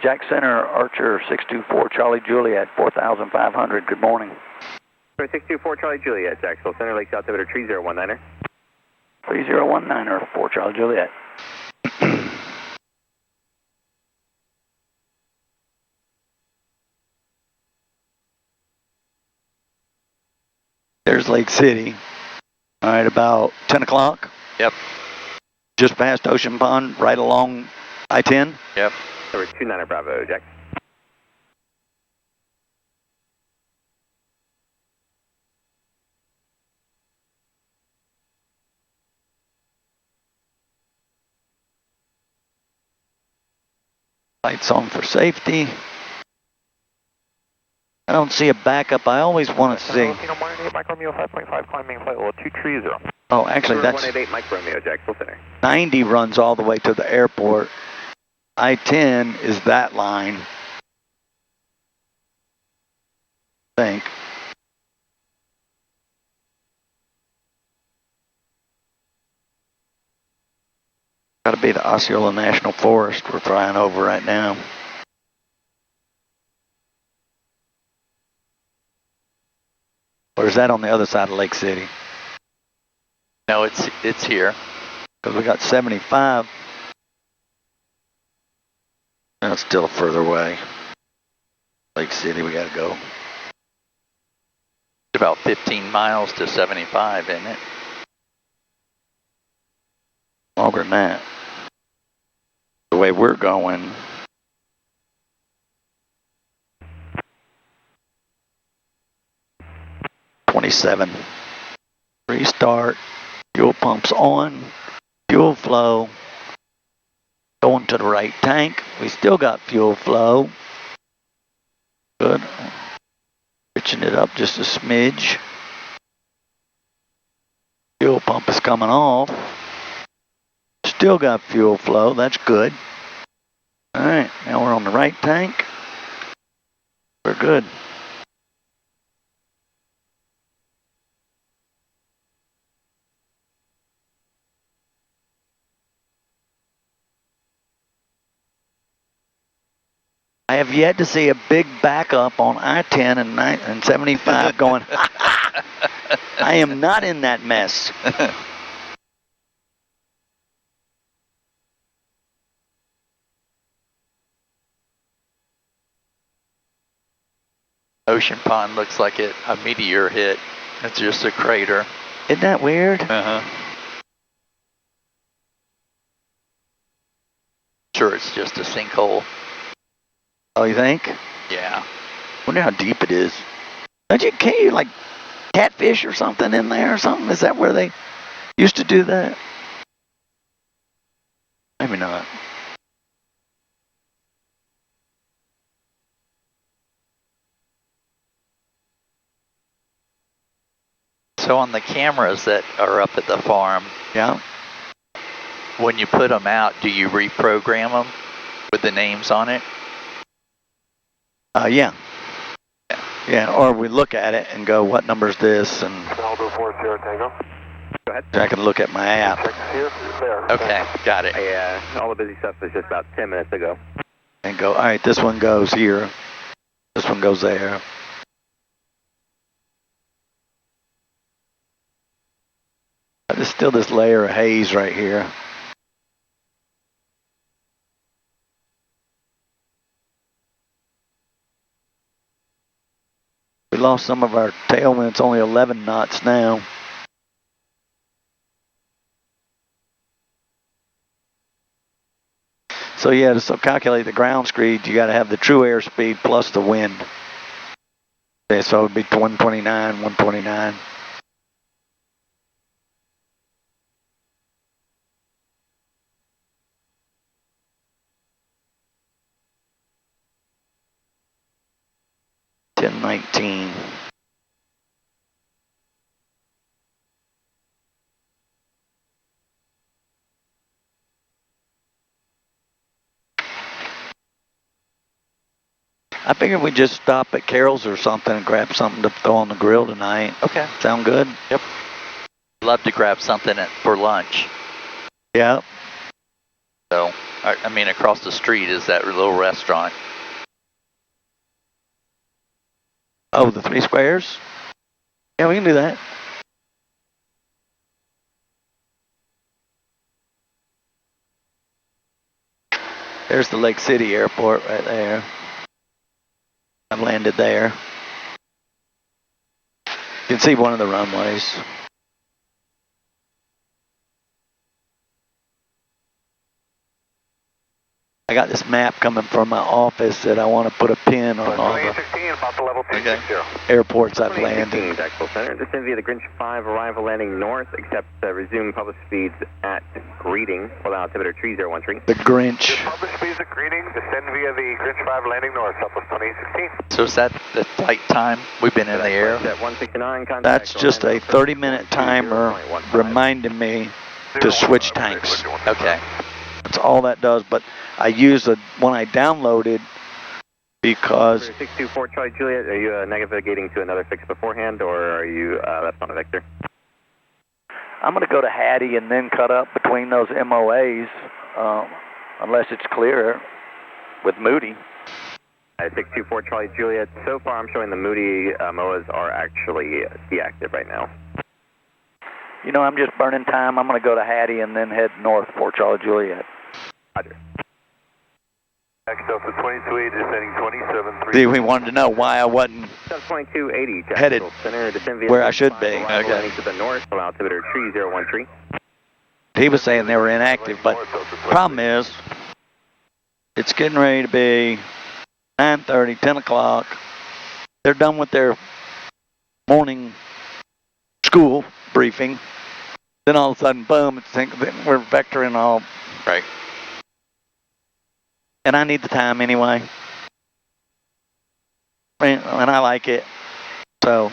Jack Center, Archer 624, Charlie Juliet, 4,500. Good morning. 624, Charlie Juliet, Jacksonville Center, Lake South Altimeter 3019er. 3019er, 4 Charlie Juliet. There's Lake City. All right, about 10 o'clock. Yep. Just past Ocean Pond, right along I-10. Yep. Number 29er Bravo, Jack. Lights on for safety. I don't see a backup. I always want to see. Mike Romeo 5.5, climbing flight level 230. Oh, actually, that's 188 Mike Romeo, Jacksonville Center. 90 runs all the way to the airport. I-10 is that line. I think. Got to be the Osceola National Forest we're flying over right now. Or is that on the other side of Lake City? No, it's here. Because we got 75. That's still further away. Lake City, we got to go. It's about 15 miles to 75, isn't it? Longer than that. The way we're going. $27. Restart. Fuel pumps on. Fuel flow. Going to the right tank. We still got fuel flow. Good. Pitching it up just a smidge. Fuel pump is coming off. Still got fuel flow. That's good. All right. Now we're on the right tank. We're good. I have yet to see a big backup on I-10 and 75 going, I am not in that mess. Ocean Pond looks like a meteor hit. It's just a crater. Isn't that weird? Uh-huh. Sure, it's just a sinkhole. Oh, you think? Yeah. Wonder how deep it is. Can't you like catfish or something in there or something? Is that where they used to do that? Maybe not. So on the cameras that are up at the farm, Yeah. when you put them out, do you reprogram them with the names on it? Yeah. Yeah, or we look at it and go, what number is this? And Aldo 40 Tango. Go ahead. I can look at my app. Here, there. Okay, got it. Yeah, all the busy stuff was just about 10 minutes ago. And go, all right, this one goes here. This one goes there. There's still this layer of haze right here. We lost some of our tailwind. It's only 11 knots now. So yeah, to calculate the ground speed, you got to have the true airspeed plus the wind. Okay, so it would be 129, 129. $10.19. I figured we'd just stop at Carol's or something and grab something to throw on the grill tonight. Okay. Sound good? Yep. Love to grab something for lunch. Yeah. So I mean, across the street is that little restaurant. Oh, the 3 squares? Yeah, we can do that. There's the Lake City Airport right there. I've landed there. You can see one of the runways. I got this map coming from my office that I want to put a pin on all the airports I've landed. Center. Descend via the Grinch 5, arrival landing north, except resume public speeds at greeting, allow altimeter 3013. The Grinch. Public speeds at greeting, descend via the Grinch 5 landing north, Southwest 2816. So is that the flight time we've been in the air? At 169, That's just a 30-minute timer reminding me to switch tanks. Okay. That's all that does, but I use the one I downloaded because 624 Charlie Juliet, are you navigating to another fix beforehand, or are you left on a vector? I'm going to go to Hattie and then cut up between those MOAs, unless it's clear with Moody. 624 Charlie Juliet, so far I'm showing the Moody MOAs are actually deactive right now. You know, I'm just burning time. I'm going to go to Hattie and then head north for Charlie Juliet. Roger. Delta 2280, descending 27. See, we wanted to know why I wasn't 2280, headed where I should be. Okay. To the north, allow altimeter 3013. He was saying they were inactive, but problem is, it's getting ready to be 9:30, 10 o'clock. They're done with their morning school briefing. Then all of a sudden, boom, we're vectoring all. Right. And I need the time anyway. And I like it. So.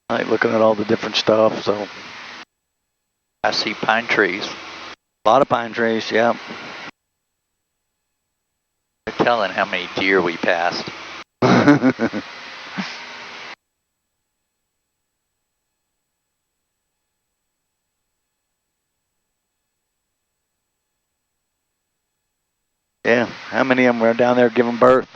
I like looking at all the different stuff, so. I see pine trees. A lot of pine trees, yeah. They're telling how many deer we passed. Yeah, how many of them were down there giving birth?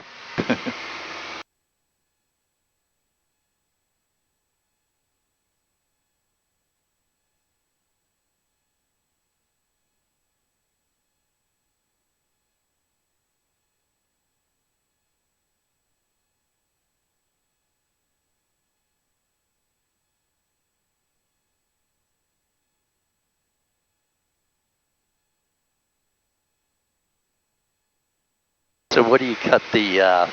So what do you cut the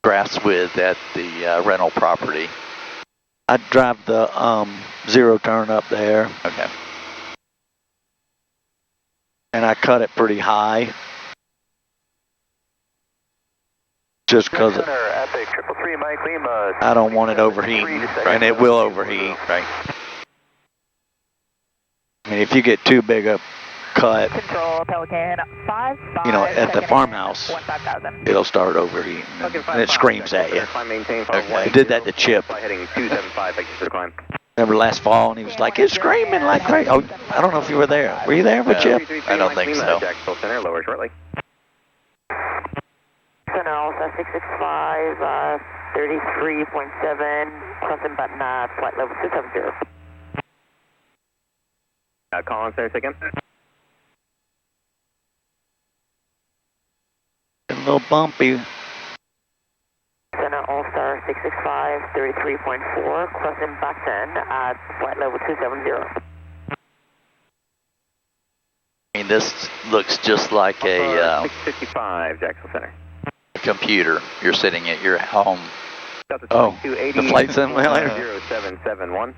grass with at the rental property? I drive the zero turn up there. Okay. And I cut it pretty high. Just because I don't want it overheating, and it will overheat. Right. I mean, if you get too big a cut, Control Pelican 5, you know, at the farmhouse, it'll start overheating, and it screams at you. I did that to Chip. Remember last fall, and he was like, it's screaming like crazy. Oh, I don't know if you were there. Were you there with Chip? I don't think so. Jacksonville Center, lower shortly. Center Alpha 665, 33.7, crossing button, flight level 270. Call on center again. A little bumpy. Center All-Star 665, 33.4, crossing back 10 at flight level 270. I mean, this looks just like a 655, Jacksonville Center. computer. You're sitting at your home. Oh, the flight simulator? 0771.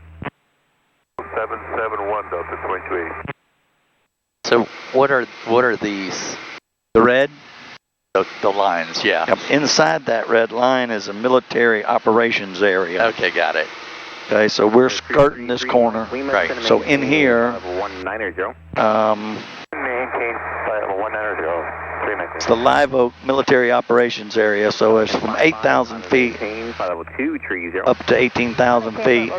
771 Delta 2280. So what are these? The red? The lines, yeah. Yep. Inside that red line is a military operations area. Okay, got it. Okay, so we're skirting this corner. Right. So in here, Level 190. Maintain flight level 190, 3 It's the Live Oak Military Operations Area, so it's from 8,000 feet level 230. up to 18,000 feet.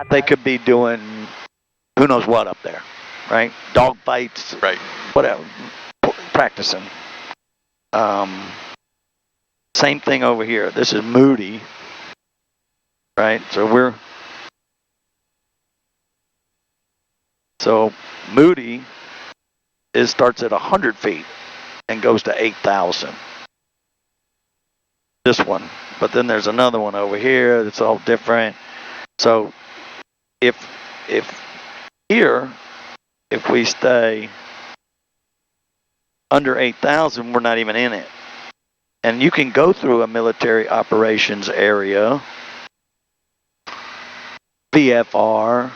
They could be doing who knows what up there, right? Dog fights, Right. whatever, practicing. Same thing over here. This is Moody, right? So Moody starts at 100 feet and goes to 8,000. This one, but then there's another one over here that's all different. So if we stay under 8,000, we're not even in it. And you can go through a military operations area, VFR,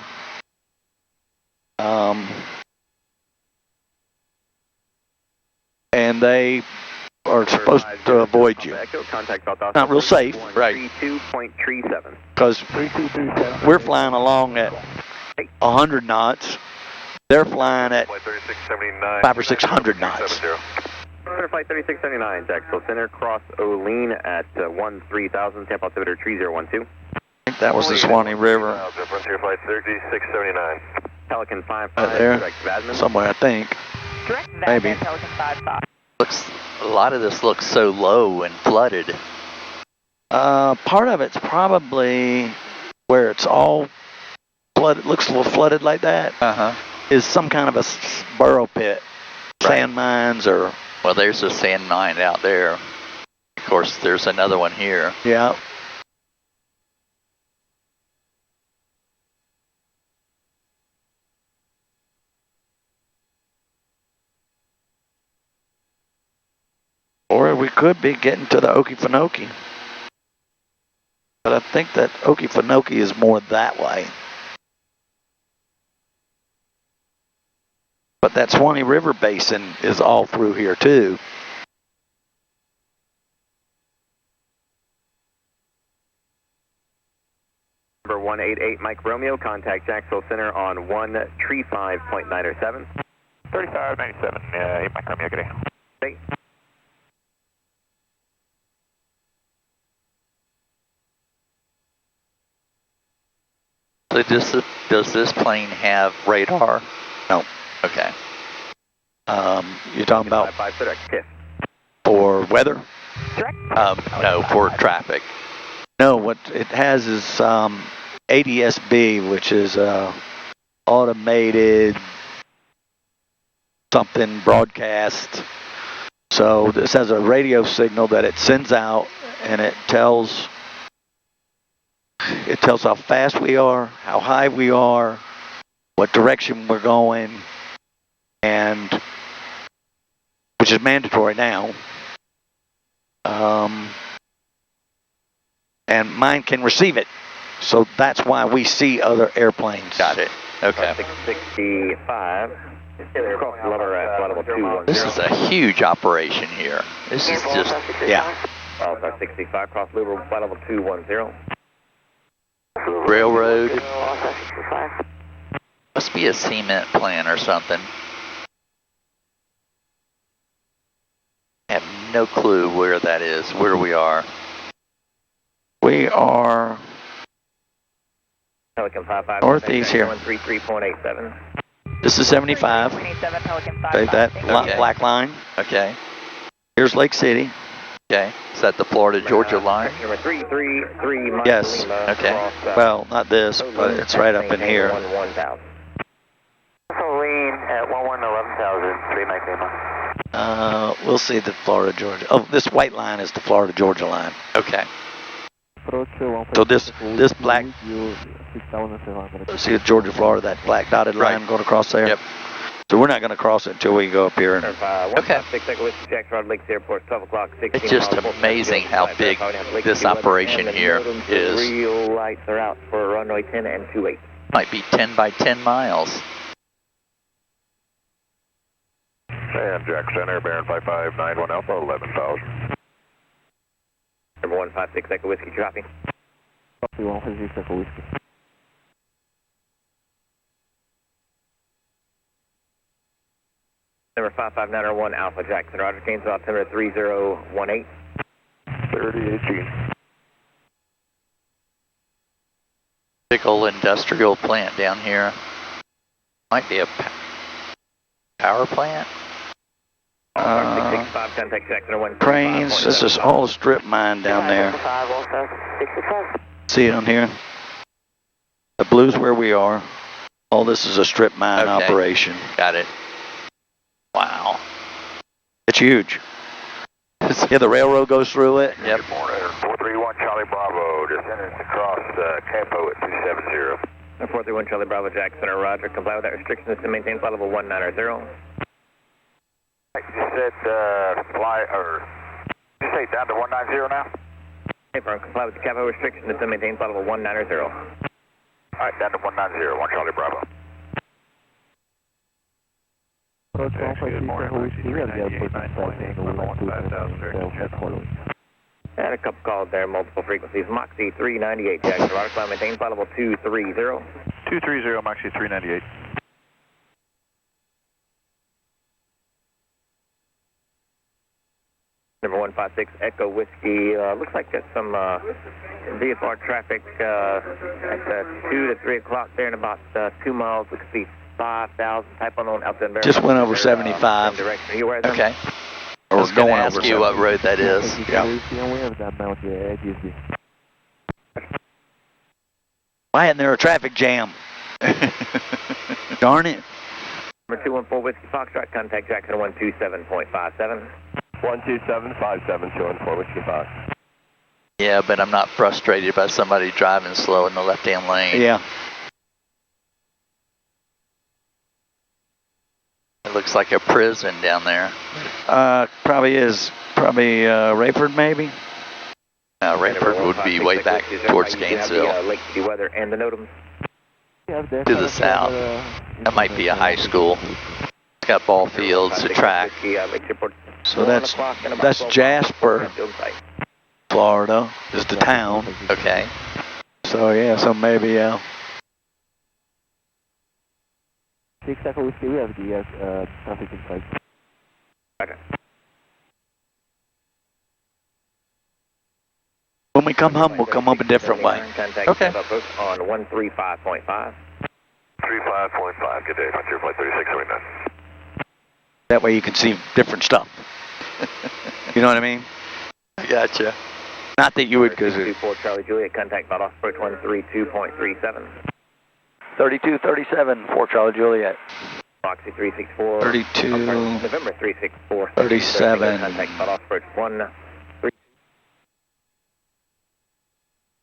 and they are supposed to avoid you. Not real safe, right? 32.37. Because we're flying along at 100 knots. They're flying at 500 or 600 knots. Flight 3679, Jacksonville Center, cross Olean at 13,000, temp altimeter 3012. I think that was the Swanee River. Frontier Flight 3679. Pelican 55, Right there, direct Vasman. somewhere I think. Maybe. Pelican 55. Looks, a lot of this looks so low and flooded. Part of it's probably where it's all flooded, looks a little flooded like that, is some kind of a burrow pit, sand mines or... Well, there's a sand mine out there. Of course, there's another one here. Yeah. Or we could be getting to the Okefenokee. But I think that Okefenokee is more that way. But that Swanee River Basin is all through here too. Number 188, Mike Romeo, contact Jacksonville Center on 135.907. 3597, 8 Mike Romeo, good day. Okay. So does this plane have radar? No. Okay. You're talking about 5 direct, TIF. for weather? No, for traffic. No, what it has is ADSB, which is automated something broadcast. So this has a radio signal that it sends out, and it tells how fast we are, how high we are, what direction we're going, and which is mandatory now. And mine can receive it. So that's why we see other airplanes. Got it. Okay. 665. Cross the lever at level 210. This is a huge operation here. This is just, Yeah. Alpha 65, cross lever flight level 210. railroad. Must be a cement plant or something. I have no clue where that is, where we are. We are Pelican 55. northeast here. 133.87. This is 75. 27 Pelican 5. Okay, that Okay. black line. Okay. Here's Lake City. Okay. Is that the Florida-Georgia line? Number 333. Mike Yes. Lima, Okay. cross, Well, not this, but it's right up in here. 1000. Lean at 11,000, 3 Mike Lima. We'll see the Florida, Georgia. Oh, this white line is the Florida, Georgia line. Okay. So this black, see Georgia, Florida, that black dotted line Right. going across there? Yep. So we're not going to cross it until we go up here. And, Okay. 156 Whiskey Jack Rod Lakes Airport, 12 o'clock, 16 It's just miles, amazing how big this operation here is. Real lights are out for runway 10 and 28. Might be 10 by 10 miles. And Jack Center, Baron 5591 Alpha, 11,000. Number 156 Echo Whiskey, dropping. Number 55901 Alpha Jackson, Roger, Gainesville, altimeter 3018. 3018. Big old industrial plant down here. Might be a power plant. 665, contact Jackson 1. Cranes, this is all strip mine down there. 65. See it on here? The blue's where we are. All this is a strip mine Okay. operation. Got it. Wow. It's huge. Yeah, the railroad goes through it. Yep. Good morning. 431 Charlie Bravo, descendants across Campo at 270. 431 Charlie Bravo Jackson, Roger, comply with that restriction is to maintain flight level 190. You said fly, or you say down to 190 now? Hey, firm, comply with the capo restriction is to maintain flight level 190. All right, down to 190, 1 Charlie Bravo. Good morning, And a couple calls there, multiple frequencies. Moxie 398, Jackson, Roger, climb, maintain flight level 230. 230, Moxie 398. Number 156 Echo Whiskey. Looks like there's some VFR traffic at 2 to 3 o'clock there in about 2 miles. Looks to be 5,000 type unknown out there. Just went over 75. Direction. Are you aware of them? Okay. I Or was going to going ask over you what 70. road that is. Yeah. Why isn't there a traffic jam? Darn it. Number 214 Whiskey Foxtrot, contact Jackson 127.57. 12757, showing 4 Whiskey Fox. Yeah, but I'm not frustrated by somebody driving slow in the left-hand lane. Yeah. It looks like a prison down there. Probably is. Probably Rayford, maybe. Rayford would be way back towards Gainesville. Lake City weather and the NOTAMs. To the south. That might be a high school. It's got ball fields, a track. So that's Jasper, Florida, is the town. Okay. So yeah, so maybe yeah. 6 Echo Whiskey, we have the traffic inside. When we come home, we'll come up a different way. Okay. On 135.5. 35.5, good day, Frontier Flight 3679. That way you can see different stuff. You know what I mean? I gotcha. Not that you would, because 24 Charlie Juliet, contact about off approach 132.37. 3237 for Charlie Juliet. Moxie 364. 32. November 364. 37. Contact about off approach 1.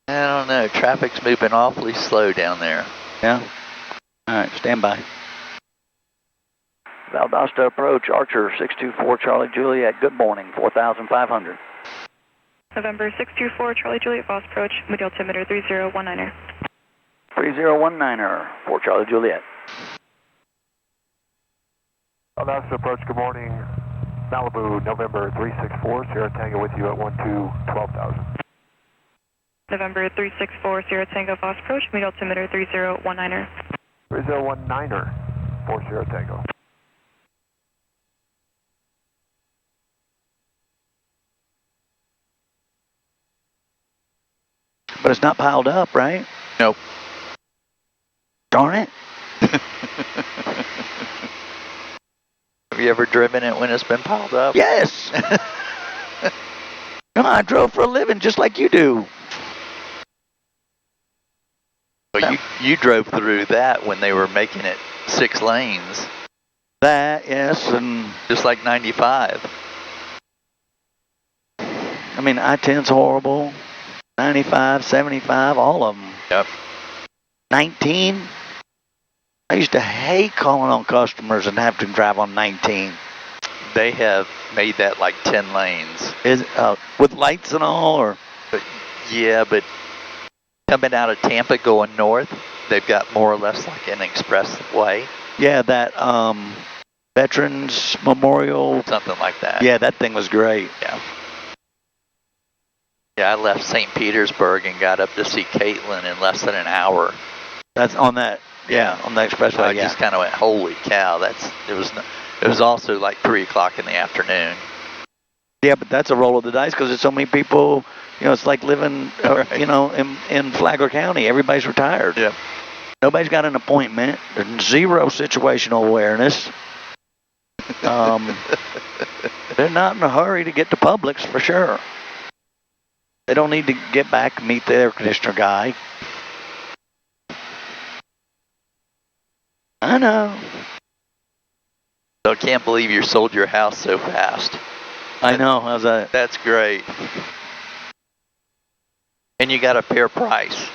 I don't know. Traffic's moving awfully slow down there. Yeah. All right, stand by. Valdosta approach, Archer 624 Charlie Juliet. Good morning, 4,500. November 624 Charlie Juliet, false approach, mid altimeter 3019er. 3019er for Charlie Juliet. Valdosta approach, good morning. Malibu, November 364, Sierra Tango with you at 12,000. November 364 Sierra Tango, false approach, mid altimeter 3019er. 3019er for Sierra Tango. But it's not piled up, right? Nope. Darn it. Have you ever driven it when it's been piled up? Yes. Come on, I drove for a living just like you do. Well, you drove through that when they were making it 6 lanes, That, yes, and just like 95. I mean, I-10's horrible. 95, 75, all of them. Yep. 19. I used to hate calling on customers and having to drive on 19. They have made that like 10 lanes. Is with lights and all, or Yeah, but coming out of Tampa going north, they've got more or less like an expressway, yeah, that Veterans Memorial. something like that. Yeah, that thing was great. Yeah. Yeah, I left St. Petersburg and got up to see Caitlin in less than an hour. That's on that. Yeah, on the expressway. I Yeah. just kind of went, holy cow, It was also like 3 o'clock in the afternoon. Yeah, but that's a roll of the dice because there's so many people. You know, it's like living, Right. you know, in Flagler County. Everybody's retired. Yep. Nobody's got an appointment. There's zero situational awareness. They're not in a hurry to get to Publix for sure. They don't need to get back and meet the air conditioner guy. I know. So I can't believe you sold your house so fast. I know. How's that? That's great. And you got a fair price.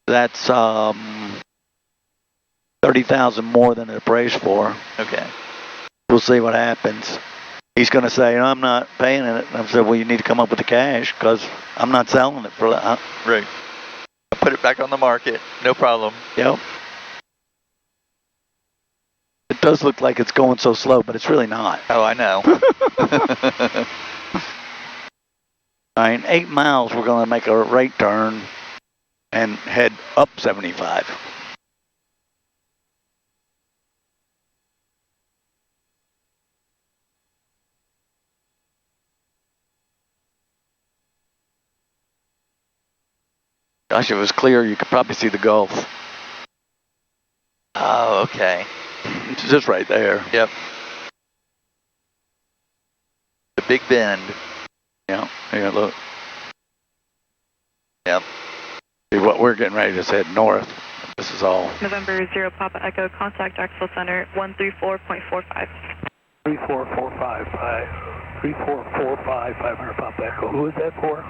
That's $30,000 more than it appraised for. Okay. We'll see what happens. He's going to say, no, I'm not paying it. And I said, well, you need to come up with the cash because I'm not selling it for that. Right. I'll put it back on the market. No problem. Yep. It does look like it's going so slow, but it's really not. Oh, I know. All right, in 8 miles, we're going to make a right turn and head up 75. Gosh, if it was clear, you could probably see the Gulf. Oh, okay. It's just right there. Yep. The Big Bend. Yeah, here, look. Yep. See, what we're getting ready to head north. This is all. November 0 Papa Echo, contact Axel Center 134.45. 34455. 3445, 500 Papa Echo. Who is that for?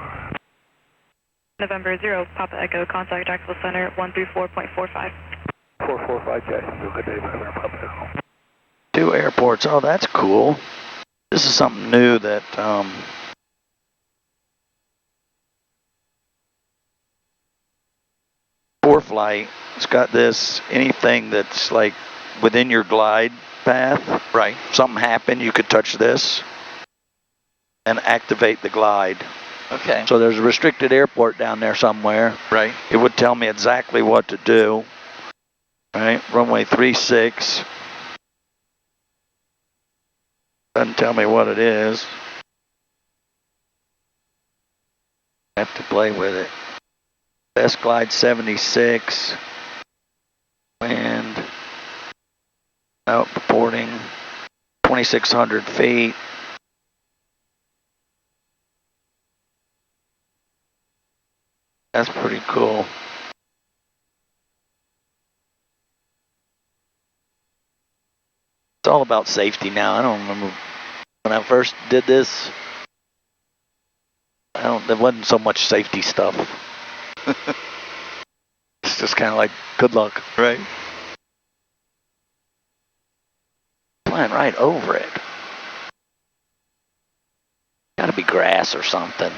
November 0 Papa Echo, contact Axel Center 134.45. 445 Jacksonville. Good day, 500 Papa Echo. 2 airports. Oh, that's cool. This is something new that ForeFlight. It's got this, anything that's like within your glide path. Right. Something happened, you could touch this and activate the glide. Okay. So there's a restricted airport down there somewhere. Right. It would tell me exactly what to do. Right, runway 36. Doesn't tell me what it is. I have to play with it. Best glide 76. Wind. Out reporting 2,600 feet. That's pretty cool. It's all about safety now. I don't remember when I first did this. There wasn't so much safety stuff. It's just kind of like good luck. Right. Flying right over it. Gotta be grass or something.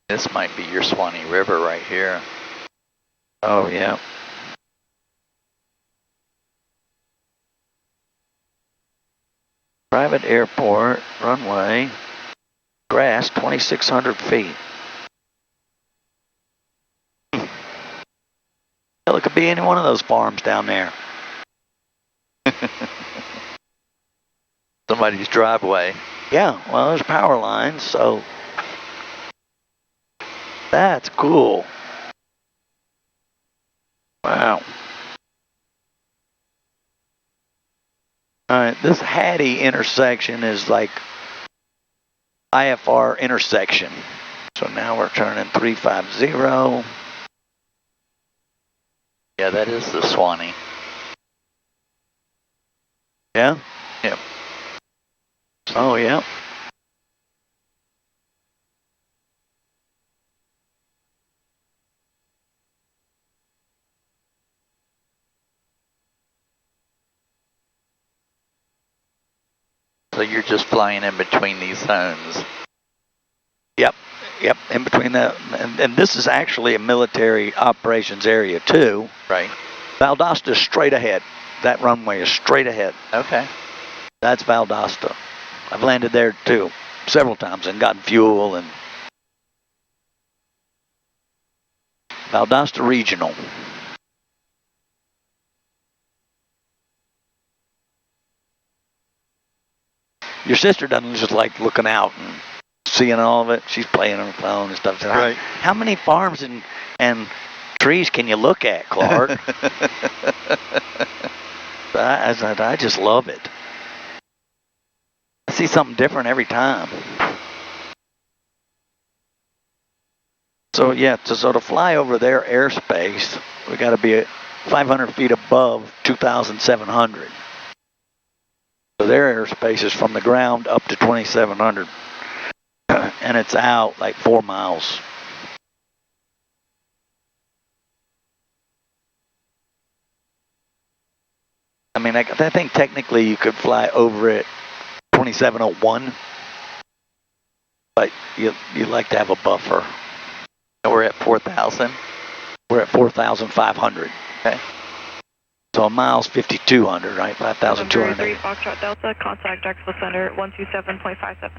This might be your Swanee River right here. Oh, yeah. Private airport, runway, grass, 2,600 feet. Hell, it could be any one of those farms down there. Somebody's driveway. Yeah, well, there's power lines, so that's cool. Wow. All right, this Hattie intersection is like IFR intersection. So now we're turning 350. Yeah, that is the Swanee. Yeah? Yep. Oh, yeah. So you're just flying in between these zones. Yep, in between that. And this is actually a military operations area, too. Right. Valdosta is straight ahead. That runway is straight ahead. Okay. That's Valdosta. I've landed there, too, several times and gotten fuel. And Valdosta Regional. Your sister doesn't just like looking out and seeing all of it. She's playing on her phone and stuff. So Right. how many farms and trees can you look at, Clark? I just love it. I see something different every time. So yeah, so to fly over their airspace, we got to be at 500 feet above 2,700. So their airspace is from the ground up to 2,700, and it's out like 4 miles. I mean, I think technically you could fly over it 2701, but you like to have a buffer. We're at 4,000. We're at 4,500. Okay. So a mile's 5,200, right? 5,200. 3 Foxtrot Delta, contact Jacksonville Center 127.57.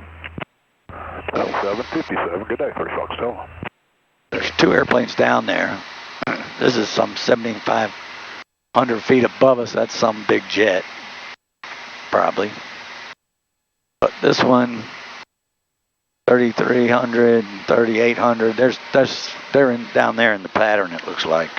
757, good day, 30 Fox Delta. There's 2 airplanes down there. This is some 7,500 feet above us. That's some big jet, probably. But this one, 3,300, 3,800. They're down there in the pattern, it looks like.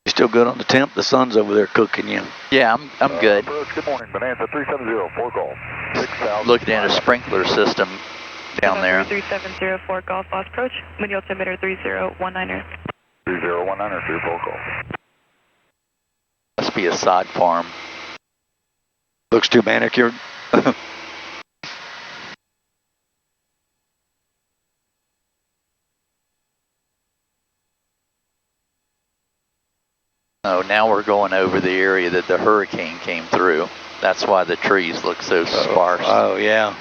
You still good on the temp? The sun's over there cooking you. Yeah, I'm good. Approach, good morning, Bonanza 370, 4 Golf. 6,000. Looking at a sprinkler system down there. 3704 Golf Lost approach, medial altimeter 3019er. 3019er, 3 4 Golf. Must be a sod farm. Looks too manicured. Oh, now we're going over the area that the hurricane came through. That's why the trees look so sparse. Oh, yeah.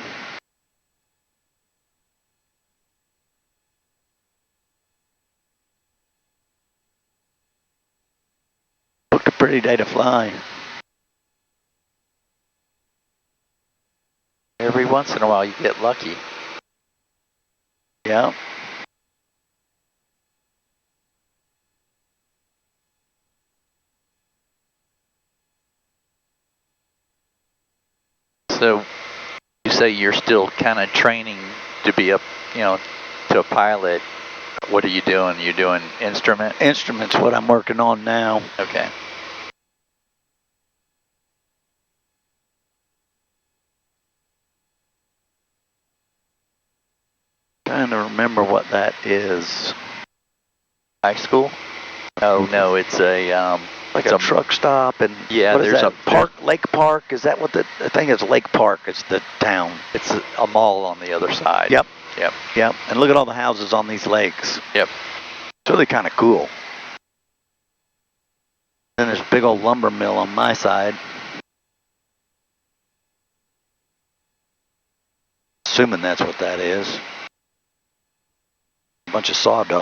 Looked a pretty day to fly. Every once in a while you get lucky. Yeah. So you say you're still kind of training to be to a pilot. What are you doing? You're doing instrument? Instruments, what I'm working on now. Okay. Trying to remember what that is. High school? Oh no, it's a Like it's a truck stop and yeah. what is There's that? a Park, Lake Park. Is that what the thing is? Lake Park. It's the town. It's a mall on the other side. Yep. Yep. Yep. And look at all the houses on these lakes. Yep. It's really kind of cool. Then there's a big old lumber mill on my side. Assuming that's what that is. A bunch of sawdust.